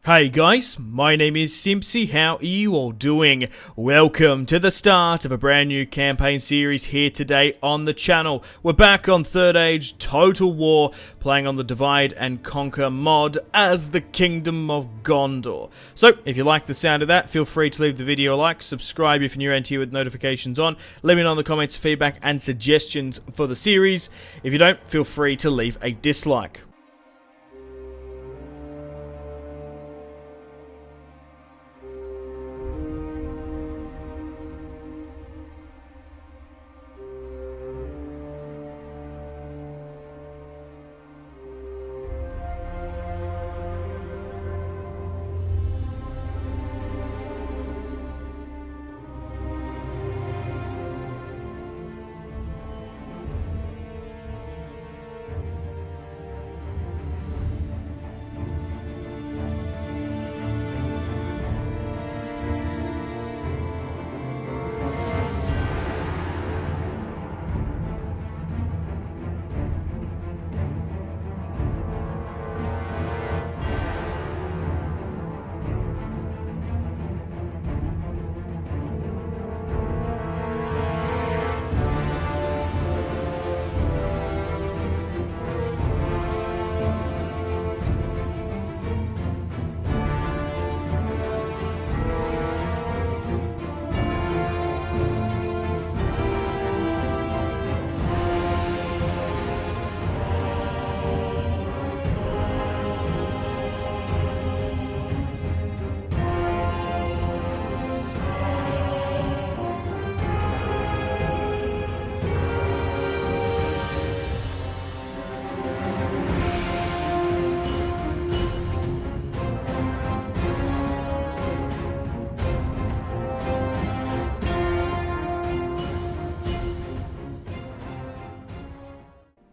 Hey guys, my name is Simpzy. How are you all doing? Welcome to the start of a brand new campaign series here today on the channel. We're back on 3rd Age Total War, playing on the Divide and Conquer mod as the Kingdom of Gondor. So, if you like the sound of that, feel free to leave the video a like, subscribe if you're new around here with notifications on, let me know in the comments feedback and suggestions for the series. If you don't, feel free to leave a dislike.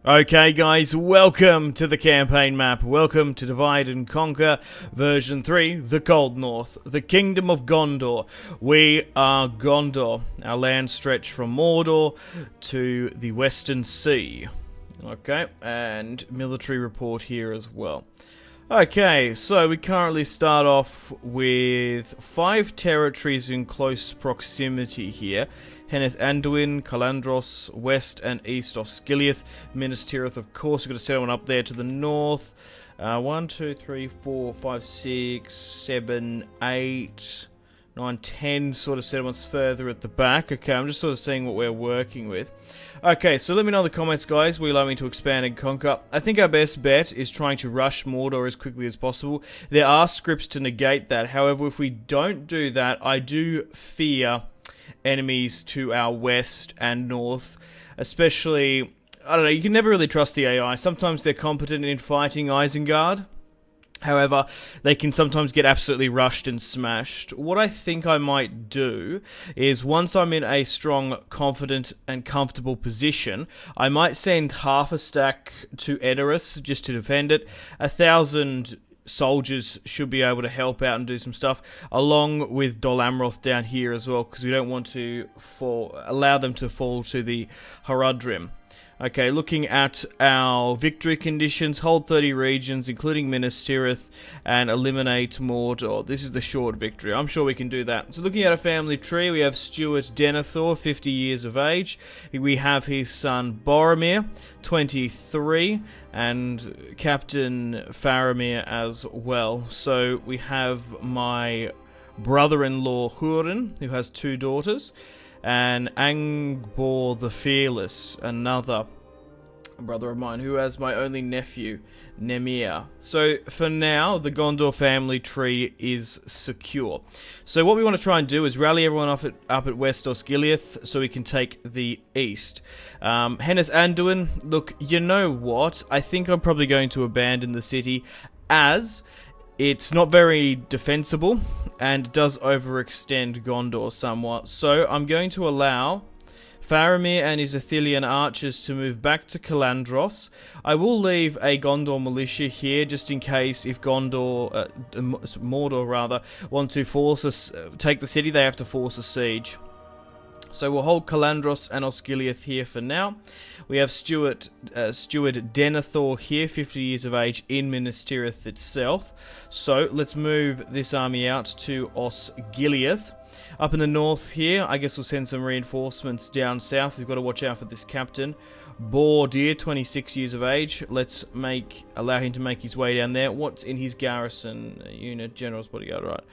Okay guys, welcome to the campaign map. Welcome to Divide and Conquer version 3, the Cold North, the Kingdom of Gondor. We are Gondor. Our land stretch from Mordor to the Western Sea. Okay, and military report here as well. Okay, so we currently start off with 5 territories in close proximity here. Henneth Anduin, Calandros, West and East Osgiliath, Minas Tirith, of course. We've got a settlement up there to the north. 1, 2, 3, 4, 5, 6, 7, 8, 9, 10 sort of settlements further at the back. Okay, I'm just sort of seeing what we're working with. Okay, so let me know in the comments, guys. Will you allow me to expand and conquer? I think our best bet is trying to rush Mordor as quickly as possible. There are scripts to negate that. However, if we don't do that, I do fear enemies to our west and north, especially, I don't know, you can never really trust the AI. Sometimes they're competent in fighting Isengard. However, they can sometimes get absolutely rushed and smashed. What I think I might do is, once I'm in a strong, confident, and comfortable position, I might send half a stack to Edoras just to defend it. 1,000 soldiers should be able to help out and do some stuff, along with Dol Amroth down here as well, because we don't want to allow them to fall to the Haradrim. Okay, looking at our victory conditions, hold 30 regions, including Minas Tirith, and eliminate Mordor. This is the short victory. I'm sure we can do that. So looking at a family tree, we have Stuart Denethor, 50 years of age. We have his son Boromir, 23, and Captain Faramir as well. So we have my brother-in-law Hurin, who has 2 daughters, and Angbor the Fearless, another brother of mine, who has my only nephew, Nemir. So for now, the Gondor family tree is secure. So what we want to try and do is rally everyone up at West Osgiliath so we can take the east. Henneth Anduin, look, you know what? I think I'm probably going to abandon the city, as it's not very defensible and does overextend Gondor somewhat. So I'm going to allow Faramir and his Athelian archers to move back to Calandros. I will leave a Gondor militia here just in case, if Mordor rather, want to force us take the city, they have to force a siege. So we'll hold Calandros and Osgiliath here for now. We have Steward Denethor here, 50 years of age, in Minas Tirith itself. So let's move this army out to Osgiliath. Up in the north here, I guess we'll send some reinforcements down south. We've got to watch out for this captain. Bordir, 26 years of age. Let's allow him to make his way down there. What's in his garrison unit? General's Bodyguard, right.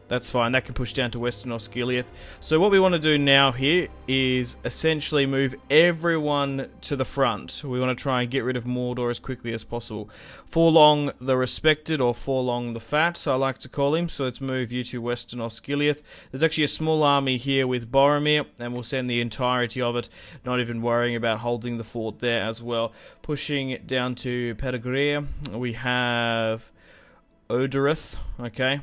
That's fine, that can push down to Western Osgiliath. So what we want to do now here is essentially move everyone to the front. We want to try and get rid of Mordor as quickly as possible. Forlong the Respected, or Forlong the Fat, I like to call him. So let's move you to Western Osgiliath. There's actually a small army here with Boromir, and we'll send the entirety of it, not even worrying about holding the fort there as well. Pushing it down to Pedagria, we have Odorith, okay.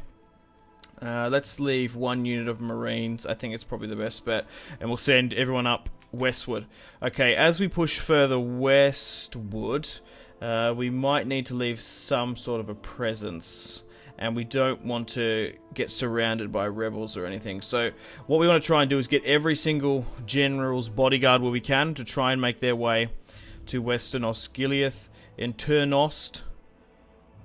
Let's leave one unit of Marines. I think it's probably the best bet. And we'll send everyone up westward. Okay, as we push further westward, we might need to leave some sort of a presence. And we don't want to get surrounded by rebels or anything. So what we want to try and do is get every single general's bodyguard where we can to try and make their way to Western Osgiliath. In Turnost,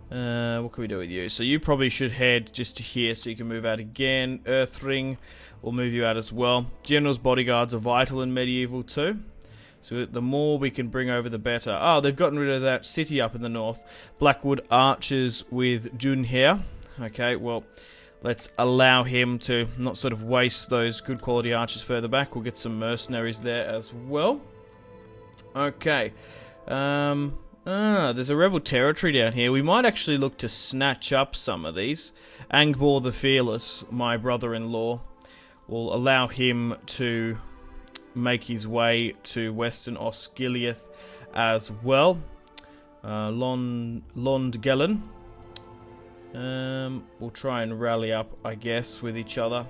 what can we do with you? So you probably should head just to here so you can move out again. Earthring will move you out as well. General's bodyguards are vital in medieval too. So the more we can bring over, the better. Oh, they've gotten rid of that city up in the north. Blackwood archers with Dunher. Okay, well, let's allow him to not sort of waste those good quality archers further back. We'll get some mercenaries there as well. Okay. There's a rebel territory down here. We might actually look to snatch up some of these. Angbor the Fearless, my brother-in-law, will allow him to make his way to Western Osgiliath as well. Londgellen. We'll try and rally up, I guess, with each other.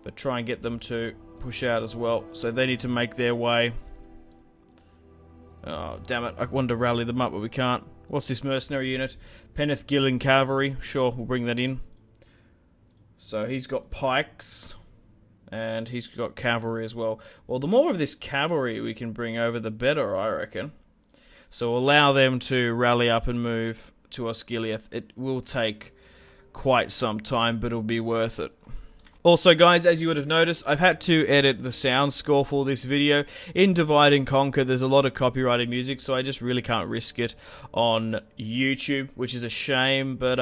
But try and get them to push out as well. So they need to make their way. Oh, damn it. I wanted to rally them up, but we can't. What's this mercenary unit? Peneth Gillen Cavalry. Sure, we'll bring that in. So he's got pikes. And he's got cavalry as well. Well, the more of this cavalry we can bring over, the better, I reckon. So allow them to rally up and move to Osgiliath. It will take quite some time, but it'll be worth it. Also, guys, as you would have noticed, I've had to edit the sound score for this video. In Divide and Conquer, there's a lot of copyrighted music, so I just really can't risk it on YouTube, which is a shame. But,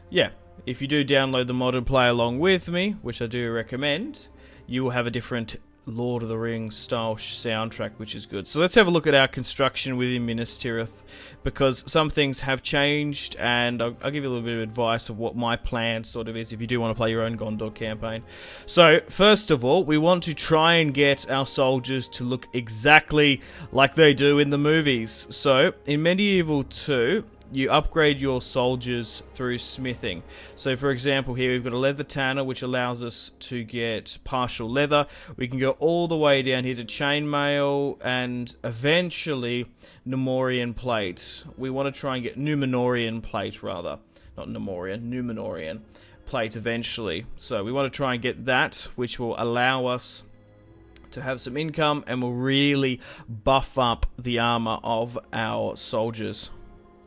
yeah, if you do download the mod and play along with me, which I do recommend, you will have a different Lord of the Rings style soundtrack, which is good. So let's have a look at our construction within Minas Tirith, because some things have changed, and I'll give you a little bit of advice of what my plan sort of is if you do want to play your own Gondor campaign. So first of all, we want to try and get our soldiers to look exactly like they do in the movies. So in Medieval 2, you upgrade your soldiers through smithing. So for example here we've got a leather tanner, which allows us to get partial leather. We can go all the way down here to chainmail and eventually Numorian plate. We want to try and get Numenorian plate rather. Not Numorian, Numenorian plate eventually. So we want to try and get that, which will allow us to have some income and will really buff up the armor of our soldiers.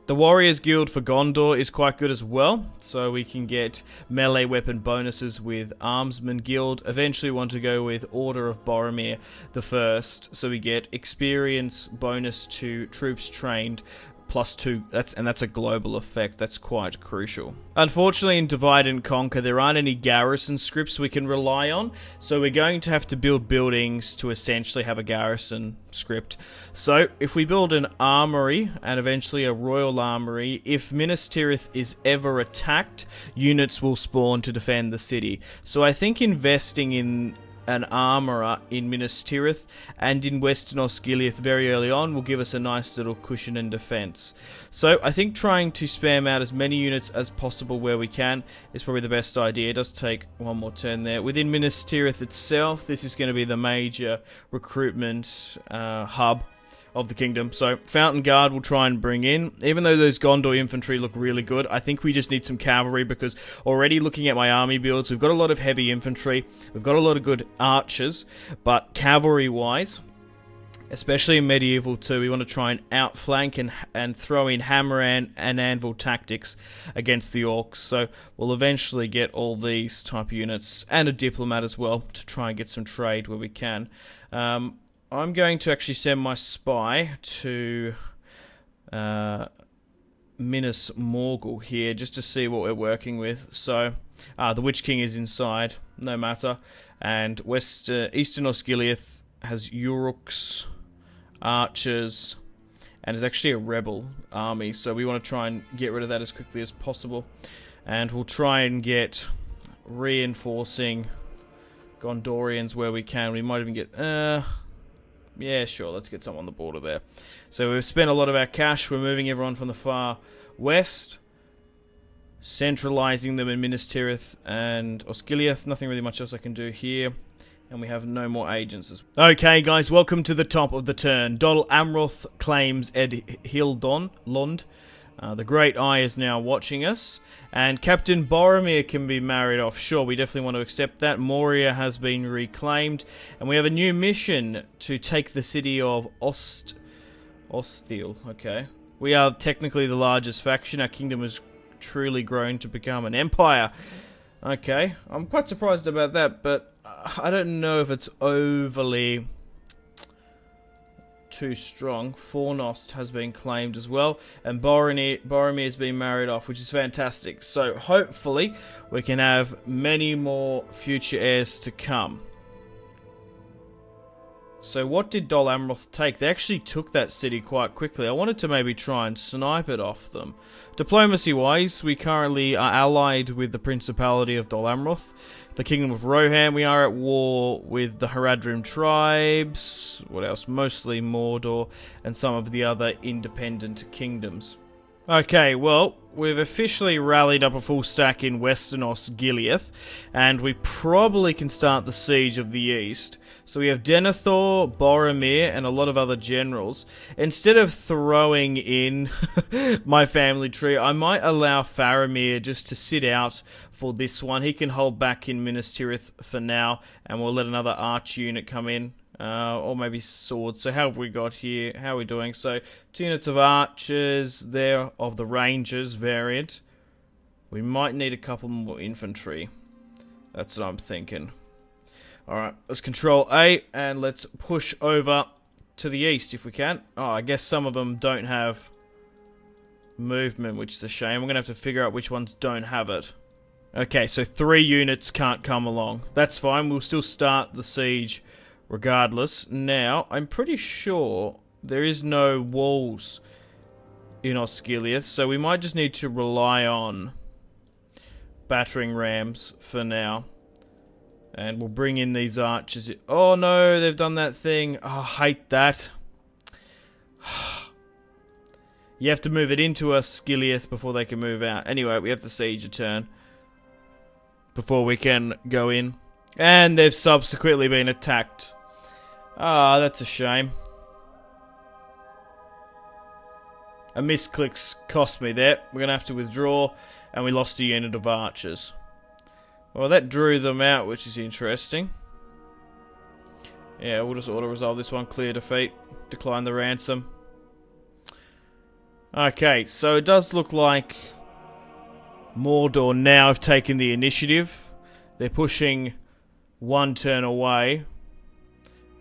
The Warriors Guild for Gondor is quite good as well, so we can get melee weapon bonuses with Armsman Guild. Eventually we want to go with Order of Boromir the First, so we get experience bonus to troops trained +2, that's a global effect. That's quite crucial. Unfortunately, in Divide and Conquer, there aren't any garrison scripts we can rely on, so we're going to have to build buildings to essentially have a garrison script. So, if we build an armory, and eventually a royal armory, if Minas Tirith is ever attacked, units will spawn to defend the city. So I think investing in an armourer in Minas Tirith and in Western Osgiliath very early on will give us a nice little cushion and defence. So I think trying to spam out as many units as possible where we can is probably the best idea. It does take one more turn there. Within Minas Tirith itself, this is going to be the major recruitment hub. of the kingdom. So Fountain Guard will try and bring in. Even though those Gondor infantry look really good, I think we just need some cavalry, because already looking at my army builds, we've got a lot of heavy infantry, we've got a lot of good archers, but cavalry-wise, especially in Medieval 2, we want to try and outflank and throw in hammer and anvil tactics against the orcs. So we'll eventually get all these type of units, and a diplomat as well, to try and get some trade where we can. I'm going to actually send my spy to Minas Morgul here, just to see what we're working with. So, the Witch King is inside, no matter. And Eastern Osgiliath has Uruks, archers, and is actually a rebel army. So we want to try and get rid of that as quickly as possible. And we'll try and get reinforcing Gondorians where we can. We might even get... yeah, sure, let's get some on the border there. So we've spent a lot of our cash. We're moving everyone from the far west, centralizing them in Minas Tirith and Osgiliath. Nothing really much else I can do here. And we have no more agents. Okay, guys, welcome to the top of the turn. Dol Amroth claims Ed Hildon. The Great Eye is now watching us. And Captain Boromir can be married off. Sure, we definitely want to accept that. Moria has been reclaimed. And we have a new mission to take the city of Ostil. Okay. We are technically the largest faction. Our kingdom has truly grown to become an empire. Okay. I'm quite surprised about that, but I don't know if it's overly too strong. Fornost has been claimed as well, and Boromir has been married off, which is fantastic. So hopefully we can have many more future heirs to come. So what did Dol Amroth take? They actually took that city quite quickly. I wanted to maybe try and snipe it off them. Diplomacy-wise, we currently are allied with the Principality of Dol Amroth, the Kingdom of Rohan. We are at war with the Haradrim tribes. What else? Mostly Mordor and some of the other independent kingdoms. Okay, well, we've officially rallied up a full stack in Western Osgiliath, and we probably can start the Siege of the East. So we have Denethor, Boromir, and a lot of other generals. Instead of throwing in my family tree, I might allow Faramir just to sit out for this one. He can hold back in Minas Tirith for now, and we'll let another arch unit come in. Or maybe swords. So how have we got here? How are we doing? So 2 units of archers there of the rangers variant. We might need a couple more infantry. That's what I'm thinking. Alright, let's control A and let's push over to the east if we can. Oh, I guess some of them don't have movement, which is a shame. We're going to have to figure out which ones don't have it. Okay, so 3 units can't come along. That's fine. We'll still start the siege regardless. Now, I'm pretty sure there is no walls in Osgiliath, so we might just need to rely on battering rams for now. And we'll bring in these archers. Oh no, they've done that thing. Oh, I hate that. You have to move it into Osgiliath before they can move out. Anyway, we have to siege a turn before we can go in. And they've subsequently been attacked. Ah, that's a shame. A misclick's cost me there. We're going to have to withdraw. And we lost a unit of archers. Well, that drew them out, which is interesting. Yeah, we'll just auto-resolve this one. Clear defeat. Decline the ransom. Okay, so it does look like Mordor now have taken the initiative. They're pushing 1 turn away.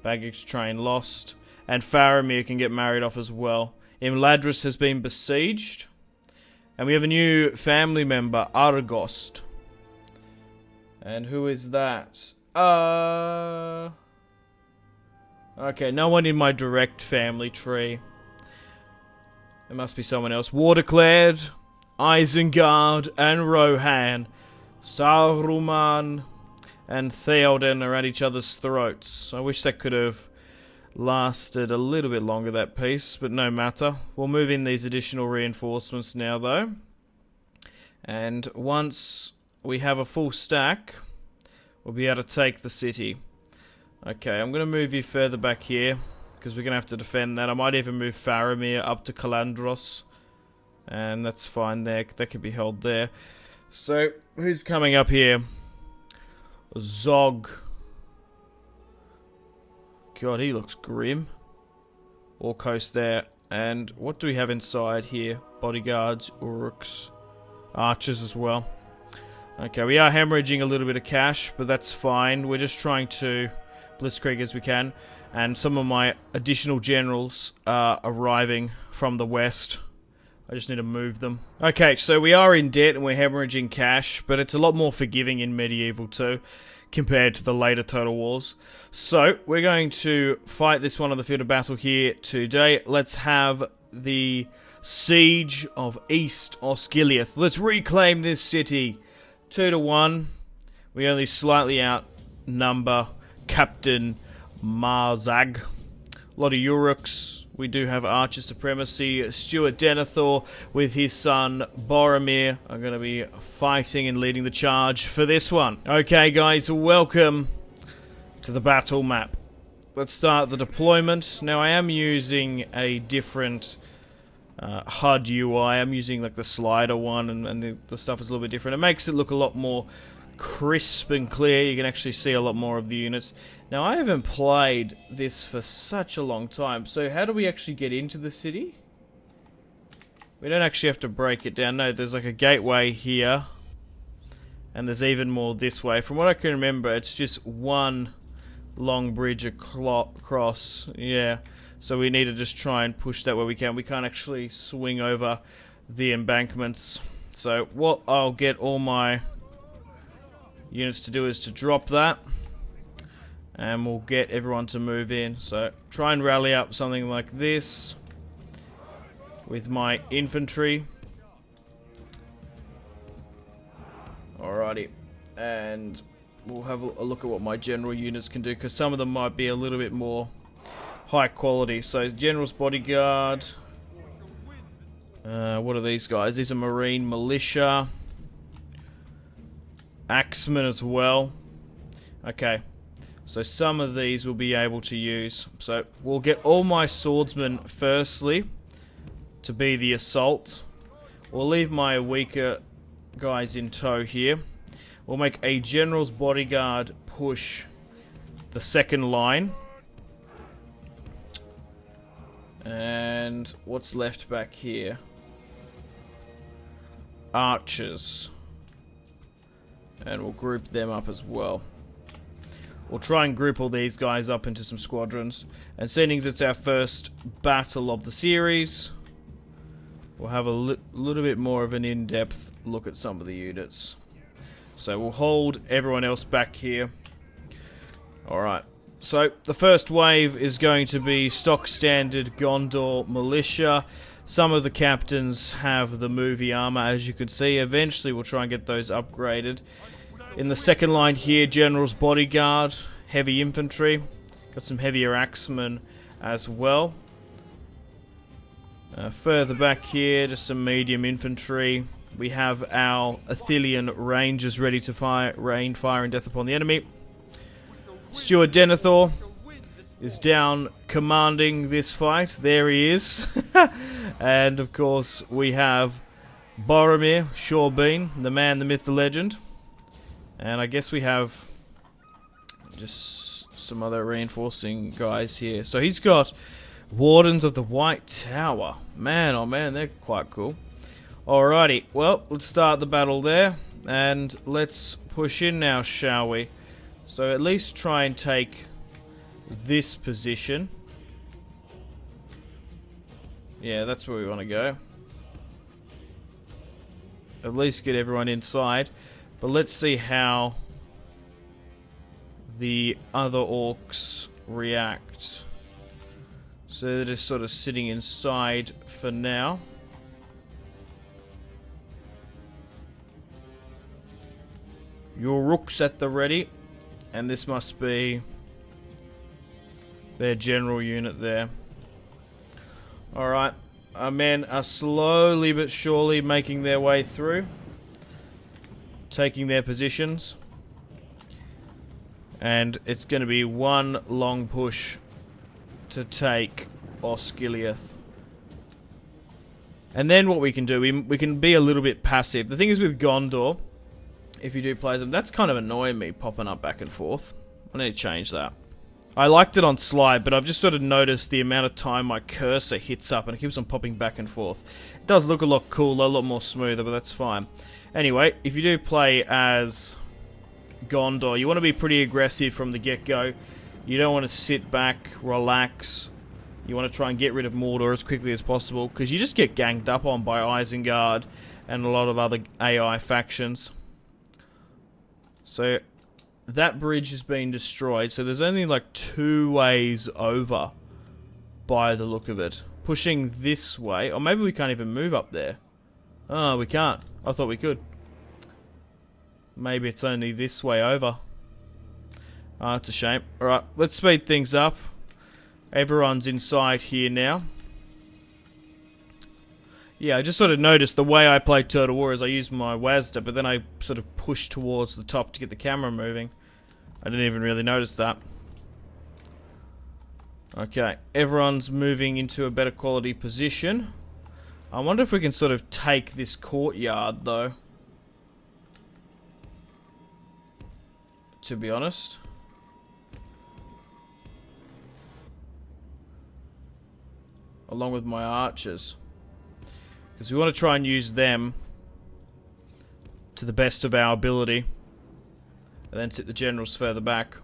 Baggage train lost. And Faramir can get married off as well. Imladris has been besieged. And we have a new family member, Argost. And who is that? Okay, no one in my direct family tree. There must be someone else. War declared. Isengard and Rohan. Saruman and Theoden are at each other's throats. I wish that could have lasted a little bit longer, that piece, but no matter. We'll move in these additional reinforcements now, though. And once we have a full stack, we'll be able to take the city. Okay, I'm going to move you further back here. because we're going to have to defend that. I might even move Faramir up to Calandros, and that's fine there. That could be held there. So, who's coming up here? Zog. God, he looks grim. All coast there. And what do we have inside here? Bodyguards, Uruks, archers as well. Okay, we are hemorrhaging a little bit of cash, but that's fine. We're just trying to blitzkrieg as we can. And some of my additional generals are arriving from the west. I just need to move them. Okay, so we are in debt and we're hemorrhaging cash, but it's a lot more forgiving in Medieval 2 compared to the later Total Wars. So, we're going to fight this one on the field of battle here today. Let's have the Siege of East Osgiliath. Let's reclaim this city. 2-1. We only slightly outnumber Captain Marzag. A lot of Uruks. We do have archer supremacy. Stuart Denethor with his son Boromir are going to be fighting and leading the charge for this one. Okay, guys, welcome to the battle map. Let's start the deployment. Now, I am using a different HUD UI. I'm using like the slider one, and the stuff is a little bit different. It makes it look a lot more crisp and clear. You can actually see a lot more of the units. Now, I haven't played this for such a long time, so how do we actually get into the city? We don't actually have to break it down. No, there's like a gateway here, and there's even more this way. From what I can remember, it's just one long bridge across. Yeah, so we need to just try and push that where we can. We can't actually swing over the embankments. So what I'll get all my units to do is to drop that, and we'll get everyone to move in. So try and rally up something like this with my infantry. Alrighty, and we'll have a look at what my general units can do, because some of them might be a little bit more high quality. So General's Bodyguard. What are these guys? These are Marine Militia. Axemen as well. Okay, so some of these we'll be able to use. So we'll get all my swordsmen firstly to be the assault. We'll leave my weaker guys in tow here. We'll make a General's Bodyguard push the second line. And what's left back here? Archers. And we'll group them up as well. We'll try and group all these guys up into some squadrons. And seeing as it's our first battle of the series, we'll have a little bit more of an in-depth look at some of the units. So we'll hold everyone else back here. Alright. So the first wave is going to be stock standard Gondor militia. Some of the captains have the movie armor, as you can see. Eventually we'll try and get those upgraded. In the second line here, General's Bodyguard, heavy infantry. Got some heavier axemen as well. Further back here, just some medium infantry. We have our Athelian Rangers ready to rain fire and death upon the enemy. Stuart Denethor is down commanding this fight. There he is. And of course we have Boromir, Shorebean, the man, the myth, the legend. And I guess we have just some other reinforcing guys here. So he's got Wardens of the White Tower. Man, oh man, they're quite cool. Alrighty, well, let's start the battle there. And let's push in now, shall we? So at least try and take this position. Yeah, that's where we want to go. At least get everyone inside. But let's see how the other orcs react. So they're just sort of sitting inside for now. Your rooks at the ready. And this must be their general unit there. Alright. Our men are slowly but surely making their way through. Taking their positions. And it's going to be one long push to take Osgiliath. And then what we can do, we can be a little bit passive. The thing is with Gondor, if you do play them, that's kind of annoying me popping up back and forth. I need to change that. I liked it on slide, but I've just sort of noticed the amount of time my cursor hits up and it keeps on popping back and forth. It does look a lot cooler, a lot more smoother, but that's fine. Anyway, if you do play as Gondor, you want to be pretty aggressive from the get-go. You don't want to sit back, relax. You want to try and get rid of Mordor as quickly as possible, because you just get ganged up on by Isengard and a lot of other AI factions. So that bridge has been destroyed, so there's only like 2 ways over by the look of it. Pushing this way, or maybe we can't even move up there. Oh, we can't. I thought we could. Maybe it's only this way over. Oh, it's a shame. Alright, let's speed things up. Everyone's inside here now. Yeah, I just sort of noticed the way I play Turtle War is I use my WASD, but then I sort of push towards the top to get the camera moving. I didn't even really notice that. Okay, everyone's moving into a better quality position. I wonder if we can sort of take this courtyard, though. To be honest. Along with my archers. Because we want to try and use them to the best of our ability. And then sit the generals further back.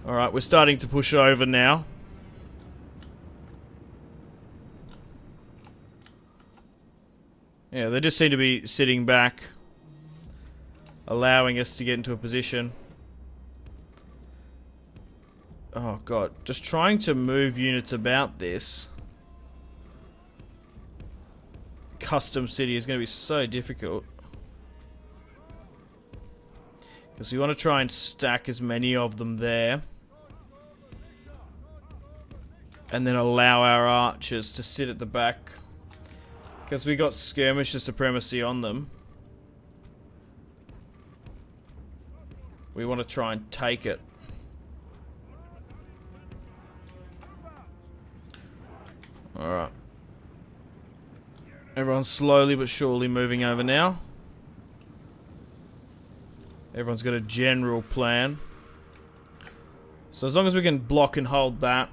Alright, we're starting to push over now. Yeah, they just seem to be sitting back, allowing us to get into a position. Oh god, just trying to move units about this custom city is going to be so difficult. Because we want to try and stack as many of them there. And then allow our archers to sit at the back. Because we got skirmisher supremacy on them. We want to try and take it. Alright. Everyone's slowly but surely moving over now. Everyone's got a general plan. So as long as we can block and hold that.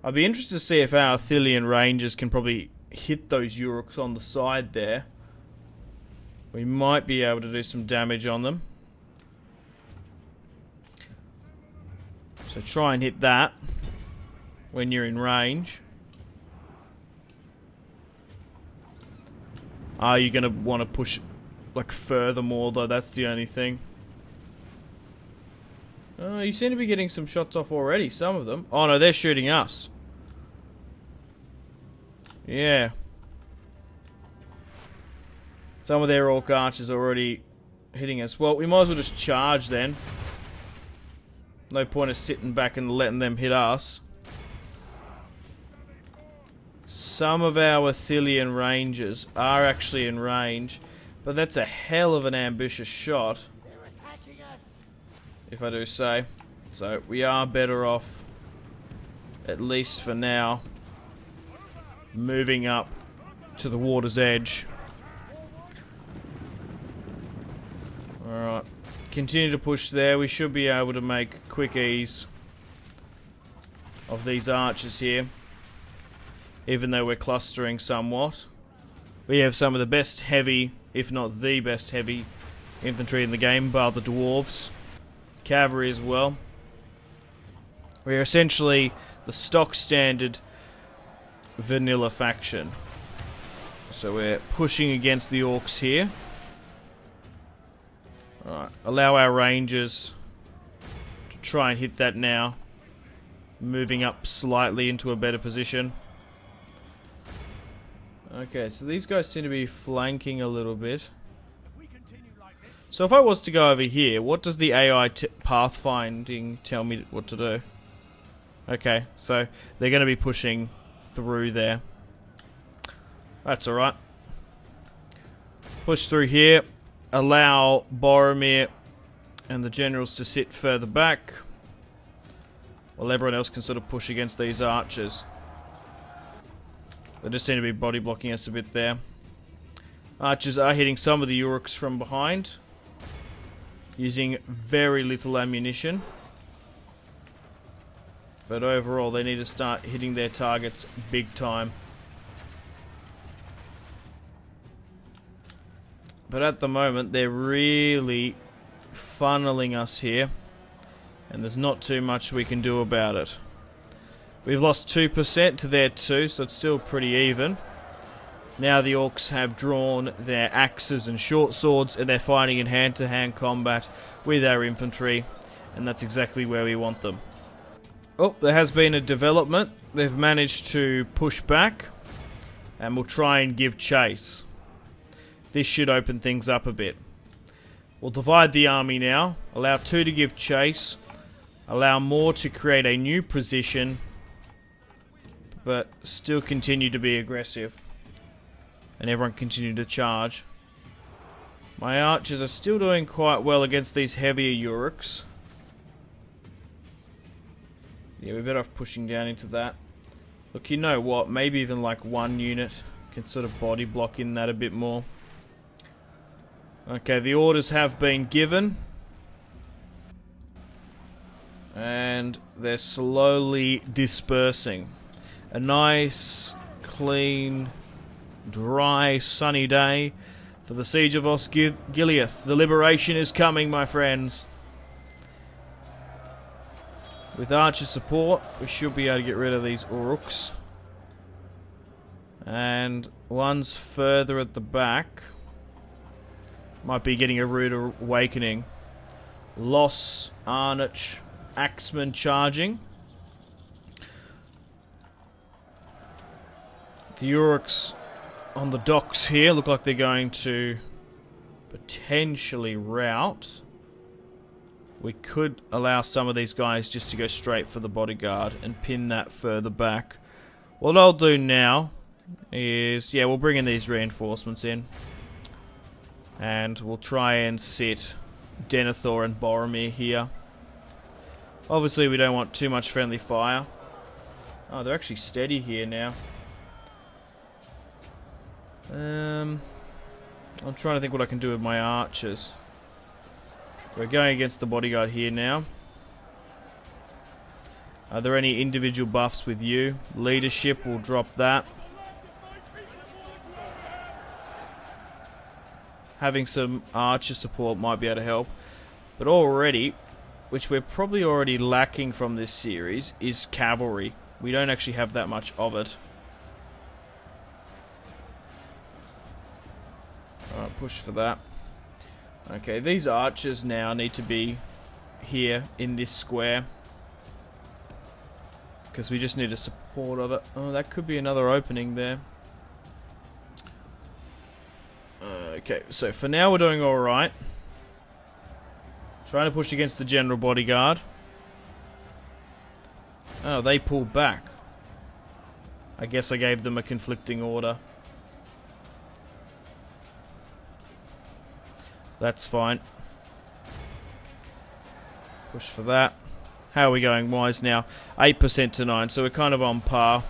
I'd be interested to see if our Arthilian Rangers can probably hit those Uruks on the side there. We might be able to do some damage on them. So try and hit that when you're in range. Are you going to want to push like furthermore though? That's the only thing. You seem to be getting some shots off already, some of them. Oh no, they're shooting us. Yeah. Some of their orc archers are already hitting us. Well, we might as well just charge then. No point of sitting back and letting them hit us. Some of our Arthilian Rangers are actually in range, but that's a hell of an ambitious shot, if I do say. So we are better off, at least for now, moving up to the water's edge. Alright, continue to push there. We should be able to make quick ease of these archers here, even though we're clustering somewhat. We have some of the best heavy, if not the best heavy, infantry in the game, bar the dwarves. Cavalry as well. We're essentially the stock standard vanilla faction. So we're pushing against the orcs here. Alright, allow our rangers to try and hit that now. Moving up slightly into a better position. Okay, so these guys seem to be flanking a little bit. So if I was to go over here, what does the AI pathfinding tell me what to do? Okay, so they're going to be pushing through there. That's alright. Push through here. Allow Boromir and the generals to sit further back. while everyone else can sort of push against these archers. They just seem to be body blocking us a bit there. Archers are hitting some of the Uruks from behind, using very little ammunition. But overall, they need to start hitting their targets big time. But at the moment, they're really funneling us here, and there's not too much we can do about it. We've lost 2% to their 2, so it's still pretty even. Now the orcs have drawn their axes and short swords, and they're fighting in hand-to-hand combat with our infantry, and that's exactly where we want them. Oh, there has been a development. They've managed to push back, and we'll try and give chase. This should open things up a bit. We'll divide the army now, allow 2 to give chase, allow more to create a new position, but still continue to be aggressive. And everyone continue to charge. My archers are still doing quite well against these heavier Uruks. Yeah, we're better off pushing down into that. Look, you know what? Maybe even like one unit can sort of body block in that a bit more. Okay, the orders have been given. And they're slowly dispersing. A nice, clean, dry, sunny day for the siege of Osgiliath. The liberation is coming, my friends. With archer support, we should be able to get rid of these Uruks. And one's further at the back. Might be getting a rude awakening. Loss, Arnich, Axeman charging. The Uruks on the docks here look like they're going to potentially rout. We could allow some of these guys just to go straight for the bodyguard and pin that further back. What I'll do now is, yeah, we'll bring in these reinforcements in. And we'll try and sit Denethor and Boromir here. Obviously we don't want too much friendly fire. Oh, they're actually steady here now. I'm trying to think what I can do with my archers. We're going against the bodyguard here now. Are there any individual buffs with you? Leadership, will drop that. Having some archer support might be able to help. But already, which we're probably already lacking from this series, is cavalry. We don't actually have that much of it. Alright, push for that. Okay, these archers now need to be here in this square. Because we just need a support of it. Oh, that could be another opening there. Okay, so for now we're doing alright. Trying to push against the general bodyguard. Oh, they pulled back. I guess I gave them a conflicting order. That's fine. Push for that. How are we going wise now? 8% to 9, so we're kind of on par.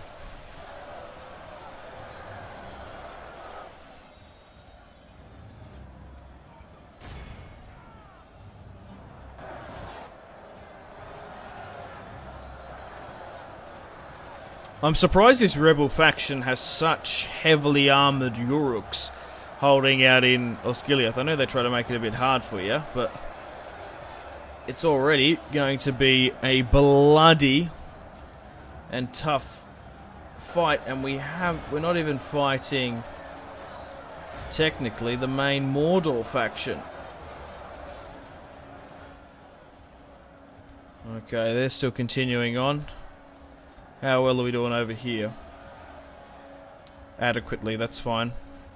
I'm surprised this rebel faction has such heavily armoured Uruks holding out in Osgiliath. I know they try to make it a bit hard for you, but it's already going to be a bloody and tough fight, and we're not even fighting technically the main Mordor faction. Okay, they're still continuing on. How well are we doing over here? Adequately, that's fine.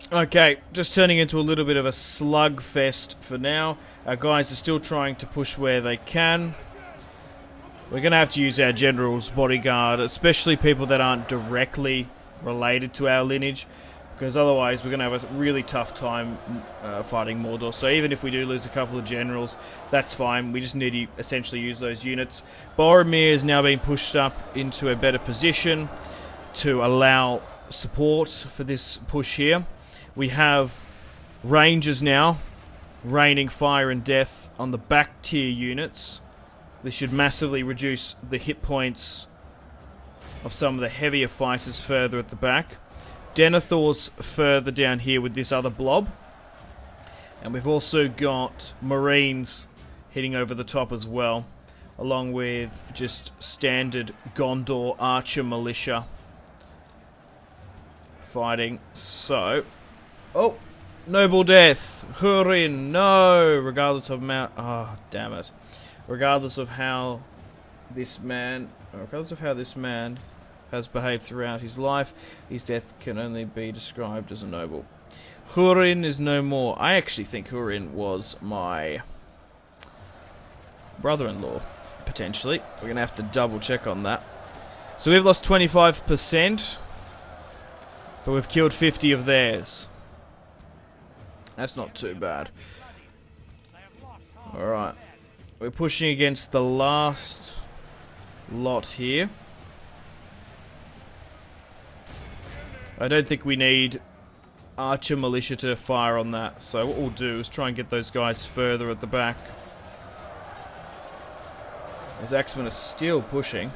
Okay, just turning into a little bit of a slugfest for now. Our guys are still trying to push where they can. We're going to have to use our general's bodyguard, especially people that aren't directly related to our lineage, because otherwise we're going to have a really tough time fighting Mordor. So even if we do lose a couple of generals, that's fine. We just need to essentially use those units. Boromir is now being pushed up into a better position to allow support for this push here. We have Rangers now raining fire and death on the back tier units. This should massively reduce the hit points of some of the heavier fighters further at the back. Denethor's further down here with this other blob. And we've also got Marines hitting over the top as well, along with just standard Gondor archer militia fighting. So, oh, noble death. Hurin, no. Regardless of damn it. Regardless of how this man has behaved throughout his life, his death can only be described as a noble. Hurin is no more. I actually think Hurin was my brother-in-law, potentially. We're going to have to double check on that. So we've lost 25%, but we've killed 50 of theirs. That's not too bad. Alright. We're pushing against the last lot here. I don't think we need archer militia to fire on that, so what we'll do is try and get those guys further at the back. As Axemen are still pushing.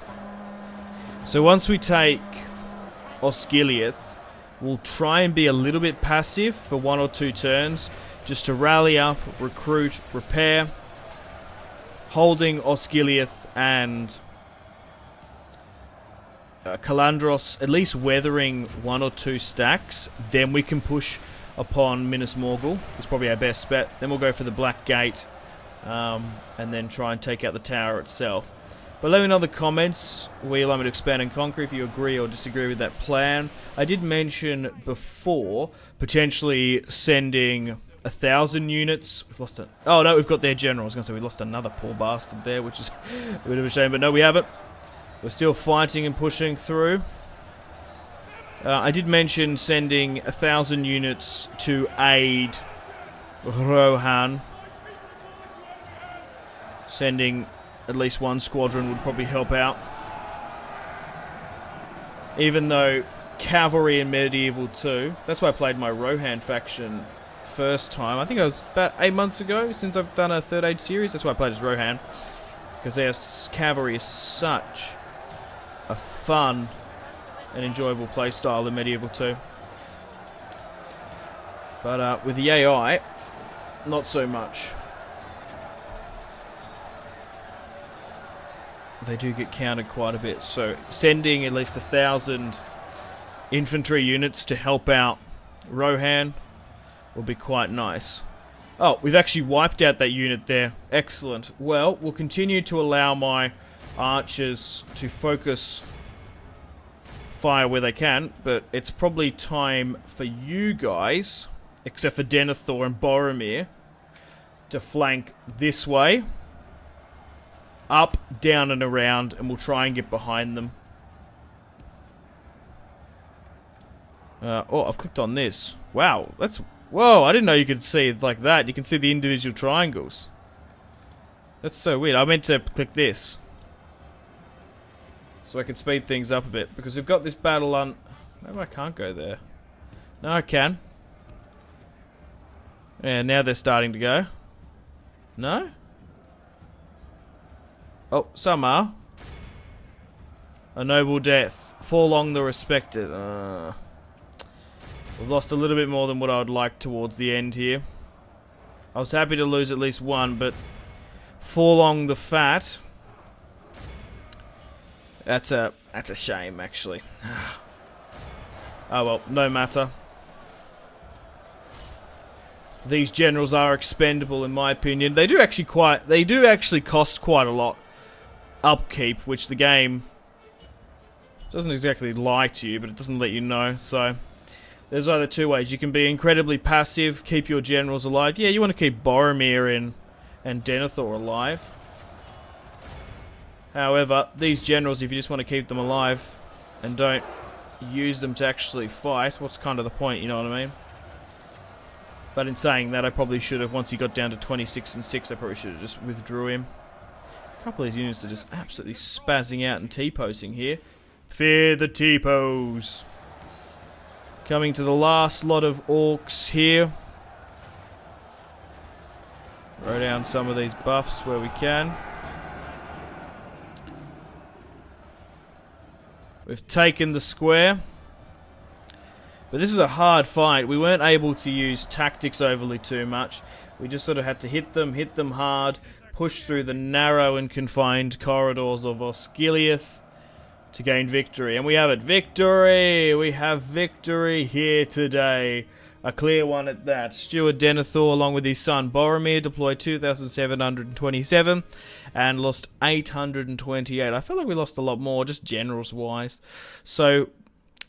So once we take Osgiliath, we'll try and be a little bit passive for 1 or 2 turns, just to rally up, recruit, repair, holding Osgiliath and Calandros, at least weathering 1 or 2 stacks. Then we can push upon Minas Morgul. It's probably our best bet. Then we'll go for the Black Gate, and then try and take out the tower itself. But let me know in the comments where you'd like me to expand and conquer, if you agree or disagree with that plan. I did mention before potentially sending 1,000 units. We've lost it. Oh no, we've got their general. I was going to say we lost another poor bastard there, which is a bit of a shame, but no, we haven't. We're still fighting and pushing through. I did mention sending 1,000 units to aid Rohan. Sending at least 1 squadron would probably help out. Even though cavalry in Medieval 2, that's why I played my Rohan faction first time. I think it was about 8 months ago since I've done a Third Age series. That's why I played as Rohan, because their cavalry is such a fun and enjoyable playstyle in Medieval 2. But with the AI, not so much. They do get countered quite a bit, so sending at least 1,000 infantry units to help out Rohan will be quite nice. Oh, we've actually wiped out that unit there. Excellent. Well, we'll continue to allow my archers to focus fire where they can, but it's probably time for you guys, except for Denethor and Boromir, to flank this way, up, down and around, and we'll try and get behind them. Oh, I've clicked on this. Wow, that's... Whoa, I didn't know you could see it like that. You can see the individual triangles. That's so weird. I meant to click this, so I can speed things up a bit, because we've got this battle on... Maybe I can't go there. No, I can. Yeah, now they're starting to go. No? Oh, some are. A noble death. For long the respected. We've lost a little bit more than what I would like towards the end here. I was happy to lose at least 1, but for long the fat. That's a shame, actually. Oh well, no matter. These generals are expendable, in my opinion. They do actually cost quite a lot upkeep, which the game doesn't exactly lie to you, but it doesn't let you know. So there's either 2 ways. You can be incredibly passive, keep your generals alive. Yeah, you want to keep Boromir and Denethor alive. However, these generals, if you just want to keep them alive and don't use them to actually fight. What's kind of the point, you know what I mean? But in saying that, I probably should have, once he got down to 26 and 6, I probably should have just withdrew him. A couple of these units are just absolutely spazzing out and T-posing here. Fear the T-pose. Coming to the last lot of orcs here. Throw down some of these buffs where we can. We've taken the square. But this is a hard fight. We weren't able to use tactics overly too much. We just sort of had to hit them hard, push through the narrow and confined corridors of Osgiliath to gain victory. And we have it. Victory! We have victory here today. A clear one at that. Steward Denethor, along with his son Boromir, deployed 2,727 and lost 828. I feel like we lost a lot more, just generals-wise. So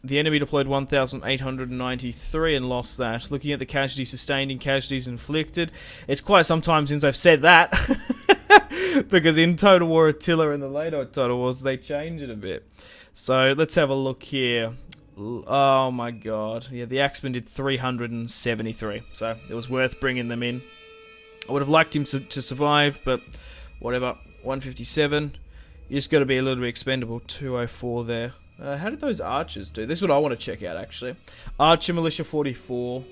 the enemy deployed 1,893 and lost that. Looking at the casualties sustained and casualties inflicted, it's quite some time since I've said that. Because in Total War Attila and the later Total Wars, they changed it a bit. So let's have a look here. Oh my god. Yeah, the Axeman did 373. So it was worth bringing them in. I would have liked him to survive, but whatever. 157. You just got to be a little bit expendable. 204 there. How did those archers do? This is what I want to check out, actually. Archer Militia 44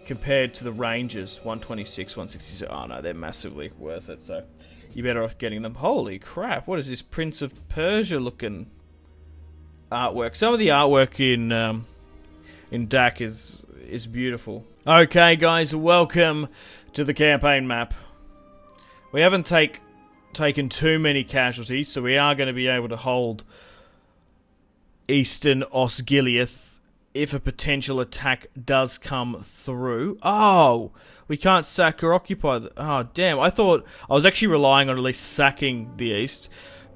compared to the Rangers 126, 166. Oh no, they're massively worth it, so you're better off getting them. Holy crap, what is this Prince of Persia looking artwork? Some of the artwork in DAC is beautiful. Okay guys, welcome to the campaign map. We haven't taken too many casualties, so we are going to be able to hold Eastern Osgiliath if a potential attack does come through. Oh, we can't sack or occupy. Oh, damn. I thought I was actually relying on at least sacking the East.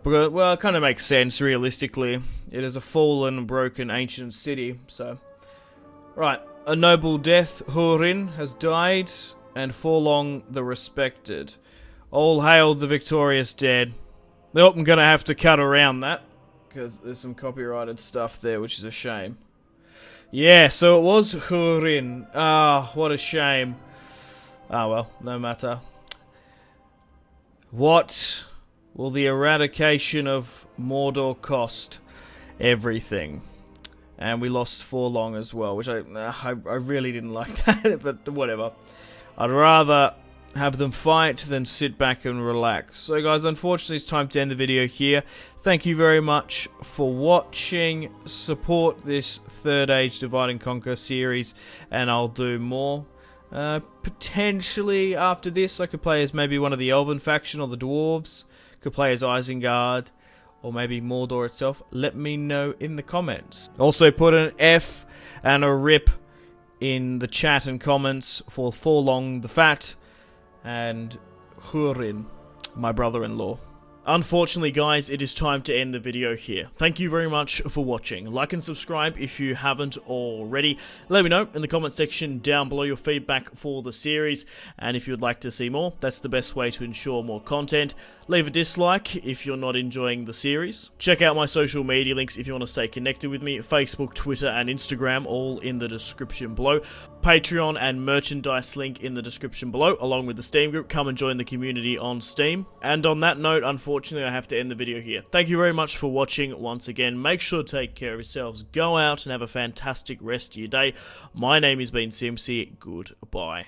But, well, it kind of makes sense, realistically. It is a fallen, broken, ancient city, so... Right. A noble death, Hurin, has died, and Forlong the respected. All hail the victorious dead. Nope, I'm going to have to cut around that, because there's some copyrighted stuff there, which is a shame. Yeah, so it was Hurin. Ah, what a shame. Ah, well, no matter. What will the eradication of Mordor cost? Everything. And we lost Forlong as well, which I really didn't like that, but whatever. I'd rather have them fight than sit back and relax. So guys, unfortunately it's time to end the video here. Thank you very much for watching. Support this Third Age Divide and Conquer series, and I'll do more. Potentially after this I could play as maybe one of the Elven faction or the Dwarves. Could play as Isengard or maybe Mordor itself. Let me know in the comments. Also put an F and a RIP in the chat and comments for Forlong the Fat and Hurin, my brother-in-law. Unfortunately, guys, it is time to end the video here. Thank you very much for watching. Like and subscribe if you haven't already. Let me know in the comment section down below your feedback for the series, and if you'd like to see more, that's the best way to ensure more content. Leave a dislike if you're not enjoying the series. Check out my social media links if you want to stay connected with me. Facebook, Twitter, and Instagram, all in the description below. Patreon and merchandise link in the description below, along with the Steam group. Come and join the community on Steam. And on that note, unfortunately, I have to end the video here. Thank you very much for watching once again. Make sure to take care of yourselves. Go out and have a fantastic rest of your day. My name has been Simpzy. Goodbye.